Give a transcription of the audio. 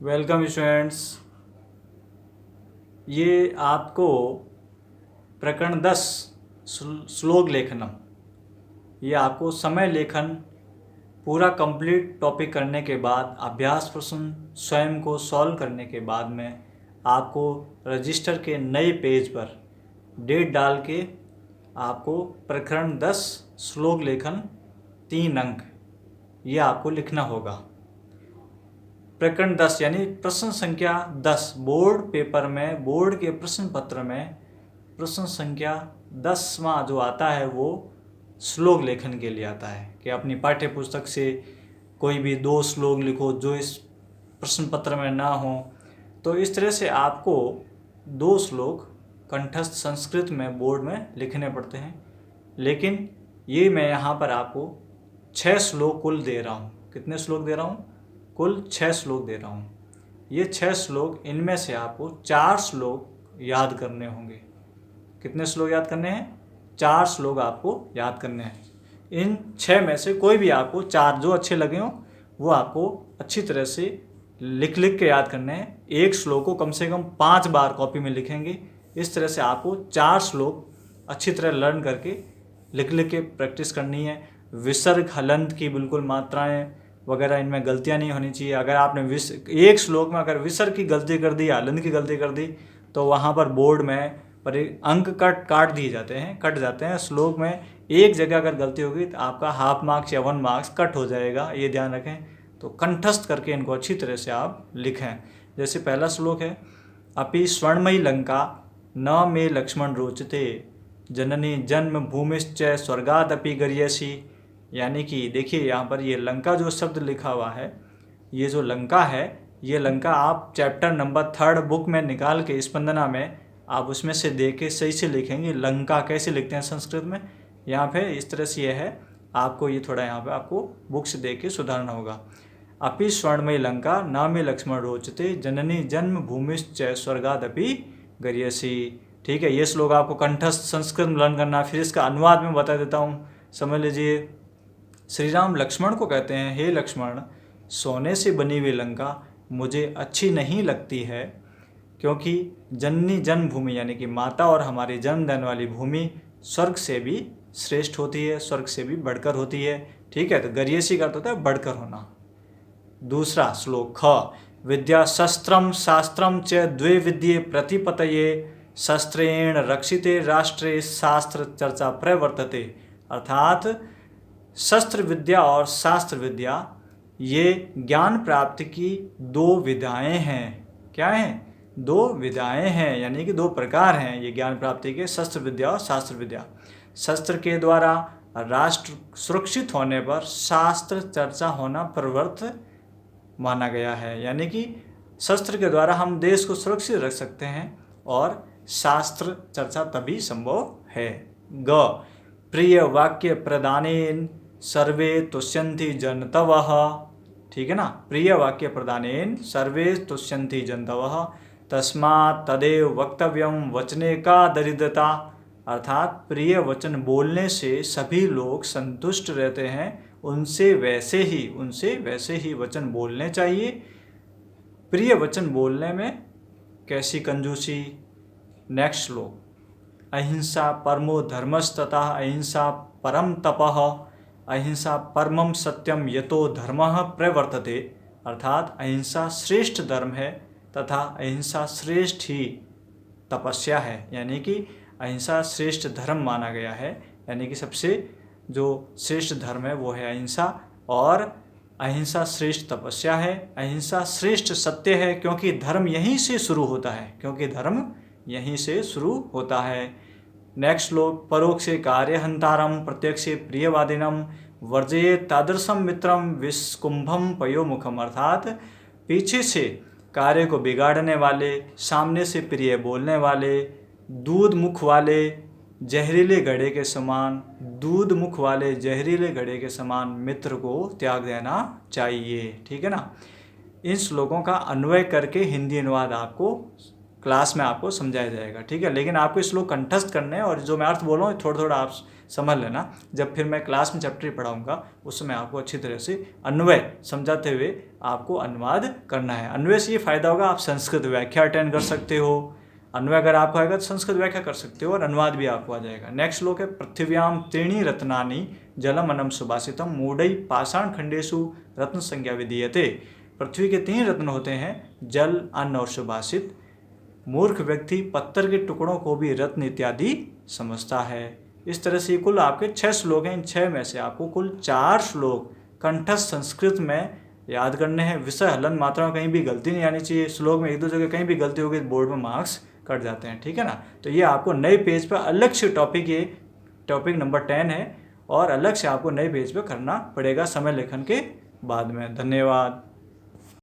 Welcome students. ये आपको प्रकरण 10 श्लोक लेखनम, ये आपको समय लेखन पूरा कंप्लीट टॉपिक करने के बाद अभ्यास प्रश्न स्वयं को सॉल्व करने के बाद में आपको रजिस्टर के नए पेज पर डेट डाल के आपको प्रकरण 10 श्लोक लेखन 3 अंक ये आपको लिखना होगा। प्रकरण 10 यानी प्रश्न संख्या 10 बोर्ड पेपर में, बोर्ड के प्रश्न पत्र में प्रश्न संख्या 10वां जो आता है वो श्लोक लेखन के लिए आता है कि अपनी पाठ्य पुस्तक से कोई भी 2 श्लोक लिखो जो इस प्रश्न पत्र में ना हो। तो इस तरह से आपको 2 श्लोक कंठस्थ संस्कृत में बोर्ड में लिखने पड़ते हैं, लेकिन ये मैं यहाँ पर आपको 6 श्लोक कुल दे रहा हूँ। कितने श्लोक दे रहा हूँ? कुल 6 श्लोक दे रहा हूँ। ये 6 श्लोक, इनमें से आपको 4 श्लोक याद करने होंगे। कितने श्लोक याद करने हैं? 4 श्लोक आपको याद करने हैं। इन 6 में से कोई भी आपको 4 जो अच्छे लगे हों वो आपको अच्छी तरह से लिख के याद करने हैं। एक श्लोक को कम से कम 5 बार कॉपी में लिखेंगे। इस तरह से आपको 4 श्लोक अच्छी तरह लर्न करके लिख के प्रैक्टिस करनी है। विसर्ग हलंत की बिल्कुल मात्राएं वगैरह इनमें गलतियां नहीं होनी चाहिए। अगर आपने एक श्लोक में अगर विसर्ग की गलती कर दी, हलंत की गलती कर दी तो वहाँ पर बोर्ड में पर अंक काट दिए जाते हैं, कट जाते हैं। श्लोक में एक जगह अगर गलती होगी तो आपका हाफ मार्क्स या 1 मार्क्स कट हो जाएगा, ये ध्यान रखें। तो कंठस्थ करके इनको अच्छी तरह से आप लिखें। जैसे पहला श्लोक है, अपि स्वर्णमयी लंका न मे लक्ष्मण रोचते जननी जन्म भूमिश्च स्वर्गादपि गर्यसी। यानी कि देखिए यहाँ पर ये लंका जो शब्द लिखा हुआ है, ये जो लंका है, ये लंका आप चैप्टर नंबर 3 बुक में निकाल के स्पंदना में आप उसमें से देख के सही से लिखेंगे। लंका कैसे लिखते हैं संस्कृत में, यहाँ पे इस तरह से ये है। आपको ये थोड़ा यहाँ पे आपको बुक से देख के सुधारना होगा। अपि स्वर्णमयी लंका न मे लक्ष्मण रोचते जननी जन्म भूमिश्च स्वर्गादपि गर्यसी। ठीक है, ये श्लोक आपको कंठस्थ संस्कृत में लर्न करना। फिर इसका अनुवाद में बता देता हूँ, समझ लीजिए। श्री राम लक्ष्मण को कहते हैं, हे लक्ष्मण, सोने से बनी हुई लंका मुझे अच्छी नहीं लगती है, क्योंकि जननी जन्मभूमि यानी कि माता और हमारी जन्म देने वाली भूमि स्वर्ग से भी श्रेष्ठ होती है, स्वर्ग से भी बढ़कर होती है। ठीक है, तो गर्यसी का अर्थ होता है बढ़कर होना। दूसरा श्लोक, ख विद्या शस्त्रम शास्त्रम च द्वे विद्ये प्रतिपतये शस्त्रेण रक्षिते राष्ट्रे शास्त्र चर्चा प्रवर्तते। अर्थात शस्त्र विद्या और शास्त्र विद्या ये ज्ञान प्राप्ति की 2 विधाएं हैं। क्या हैं? 2 विधाएं हैं, यानी कि 2 प्रकार हैं ये ज्ञान प्राप्ति के, शस्त्र विद्या और शास्त्र विद्या। शस्त्र के द्वारा राष्ट्र सुरक्षित होने पर शास्त्र चर्चा होना प्रवृत्त माना गया है। यानी कि शस्त्र के द्वारा हम देश को सुरक्षित रख सकते हैं और शास्त्र चर्चा तभी संभव है। ग प्रिय वाक्य प्रदानेन सर्वे तुष्यन्ति जनतवः। ठीक है ना, प्रिय वाक्य प्रदानेन सर्वे तुष्यन्ति जनतवः तस्मात् तदेव वक्तव्यम वचने का दरिद्रता। अर्थात प्रिय वचन बोलने से सभी लोग संतुष्ट रहते हैं, उनसे वैसे ही वचन बोलने चाहिए। प्रिय वचन बोलने में कैसी कंजूसी। नेक्स्ट श्लोक, अहिंसा परमो धर्मस्तथा अहिंसा परम तपः अहिंसा परमम सत्यम यतो धर्मः प्रवर्तते। अर्थात अहिंसा श्रेष्ठ धर्म है तथा अहिंसा श्रेष्ठ ही तपस्या है। यानी कि अहिंसा श्रेष्ठ धर्म माना गया है, यानी कि सबसे जो श्रेष्ठ धर्म है वो है अहिंसा, और अहिंसा श्रेष्ठ तपस्या है। अहिंसा श्रेष्ठ सत्य है, क्योंकि धर्म यहीं से शुरू होता है, नेक्स्ट श्लोक, परोक्षे कार्यहंतारम प्रत्यक्षे प्रियवादिनम वर्जये तादृशम मित्रम विस्कुंभम पयोमुखम। अर्थात पीछे से कार्य को बिगाड़ने वाले, सामने से प्रिय बोलने वाले, दूध मुख वाले जहरीले घड़े के समान मित्र को त्याग देना चाहिए। ठीक है ना। इन श्लोकों का अन्वय करके हिंदी अनुवाद आपको क्लास में आपको समझाया जाएगा, ठीक है। लेकिन आपको श्लोक कंठस्थ करने हैं और जो मैं अर्थ बोल रहा हूँ थोड़ा थोड़ा आप समझ लेना। जब फिर मैं क्लास में चैप्टर पढ़ाऊँगा उस समय आपको अच्छी तरह से अन्वय समझाते हुए आपको अनुवाद करना है। अन्वय से ये फायदा होगा, आप संस्कृत व्याख्या अटेंड कर सकते हो। अन्वय अगर आपको आएगा तो संस्कृत व्याख्या कर सकते हो और अनुवाद भी आपको आ जाएगा। नेक्स्ट श्लोक है, पृथिव्याम त्रीणि रत्नानि जलम अनम सुभाषितम मूढ़ै पाषाण खंडेषु रत्न संज्ञा विधीयते। पृथ्वी के 3 रत्न होते हैं, जल, अन्न और सुभाषित। मूर्ख व्यक्ति पत्थर के टुकड़ों को भी रत्न इत्यादि समझता है। इस तरह से कुल आपके 6 श्लोक हैं। इन 6 में से आपको कुल 4 श्लोक कंठस्थ संस्कृत में याद करने हैं। विषय हलन मात्रा में कहीं भी गलती नहीं आनी चाहिए। श्लोक में 1-2 जगह कहीं भी गलती होगी बोर्ड में मार्क्स कट जाते हैं, ठीक है ना। तो ये आपको नए पेज पर अलग से टॉपिक, ये टॉपिक नंबर 10 है और अलग से आपको नए पेज पर करना पड़ेगा समय लेखन के बाद में। धन्यवाद।